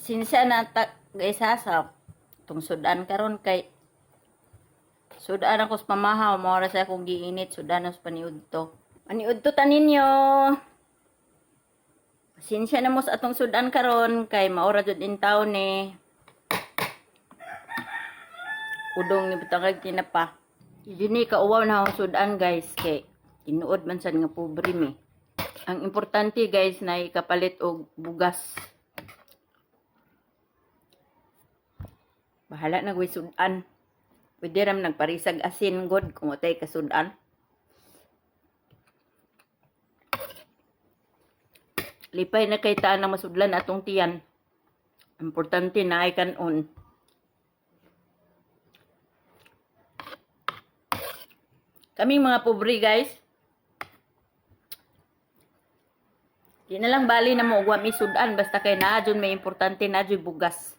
Sinsya na guys ha sa itong sudan karon kay sudan ako sa pamahaw mawala sa akong giinit sudan sa paniudto. Paniudto ta ninyo. Sinsya na mo sa atong sudan karon kay maura jud in taon ni. Udong ni butangag tinapa. Dini ka uwaw na akong sudan guys kay tinuod man sad nga pobre mi. Ang importante guys na ikapalit og bugas. Bahala na gawin sudan. Pwede ram nagparisag asin god kung utay ka sudan. Lipay na kay taan na masudlan atong tiyan. Importante na ay kanon. Kaming mga pobre guys. Di na lang bali na mo ugwa mi sudan basta kay naa jud may importante na jud bugas.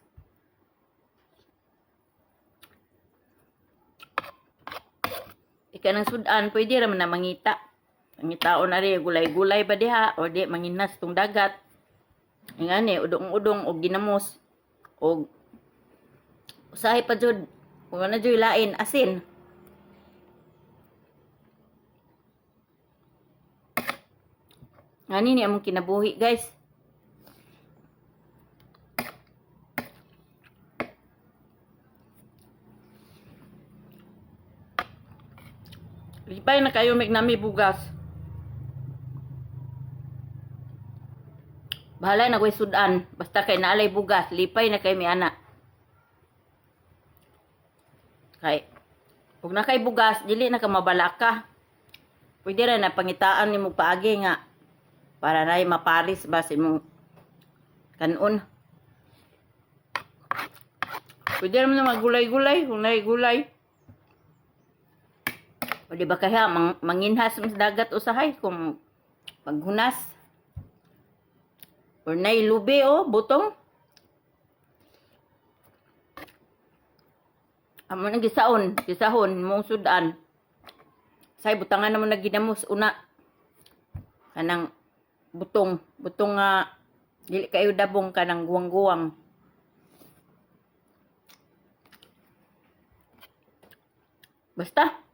Ika ng sudan, pwede raman na mangita. Mangitaon na rin, gulay-gulay ba diha? O di, manginas tong dagat. Nga ni, udong-udong, o ginamos. O, usahay pa jud. Kung na jud lain, asin. Nga ni, among kinabuhi, guys. Lipay na kayo nami bugas. Bahala na ko'y sudan. Basta kay naalay bugas. Lipay na kayo may anak. Kay, huwag na kay bugas, dili na ka mabalaka. Pwede rin na pangitaan ni mo paagi nga. Para na maparis ba si mong kanon. Pwede rin na magulay-gulay. Kung gulay. O di ba kaya manginhas sa dagat usahay kung maghunas. Or nay lubi o butong. Amo nang gisahon mong sudan. Say butangan naman naginamos una. Kanang butong nga dili kayo dabong kanang guwang-guwang. Basta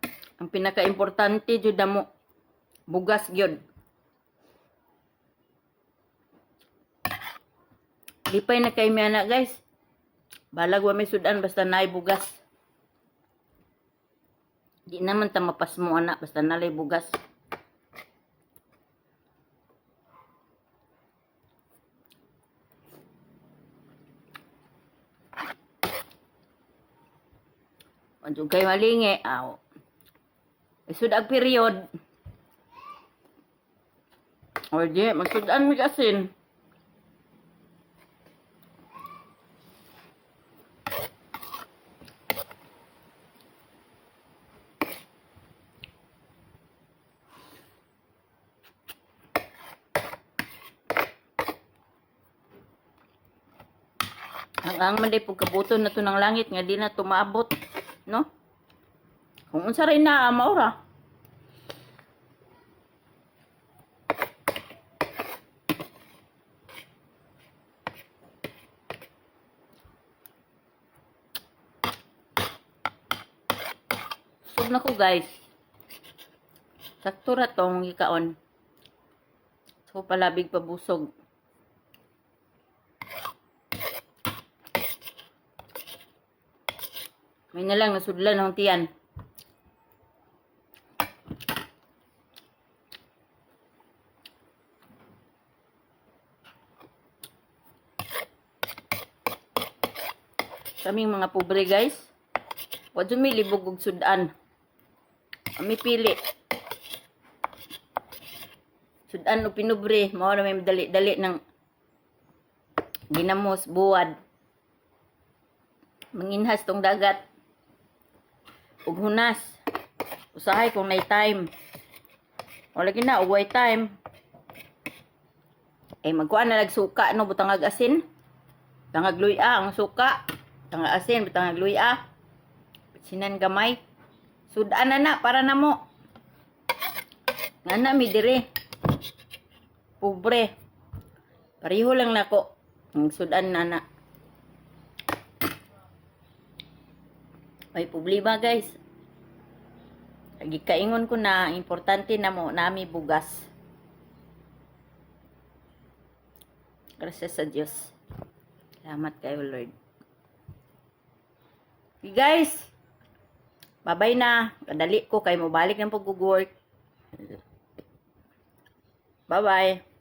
ang pinaka-importante jud mo bugas gyud. Lipay na kay mi ana guys. Balag wa may sudan basta naay bugas. Di naman ta mapasmo ana basta nalay bugas. Anjog kay malingi aw. Sudag period. O di, magsudan mi kasin. Ang manday pagkabuto na to ng langit nga di na tumaabot, no? Kung unsa rin na maura. Sub na ko guys. Sakto ra tong ikaon. So palabig pabusog. May na lang nasudlan ng tiyan. Kaming mga pobre guys. Wa jud mi libog og sudan. Ami pili. Sudan o pinubre, mao na may dali-dali ng ginamos buwad. Manginhas tong dagat. Ug hunas. Usahay kung nay time. Wala gina ugway time. Magkuan na nagsuka no butangag asin. Tangag luya ang suka. Tangag asin butangag luya. Sinan gamay. Sudan na para namo. Ngana mi dire. Pobre. Pareho lang nako. Ang sudan na. May problema guys. Gikaingon ko na importante na mo nami bugas. Gracias sa Diyos. Salamat kayo Lord. Okay, guys. Bye-bye na. Kadali ko kay mo balik ng pag-work. Bye-bye.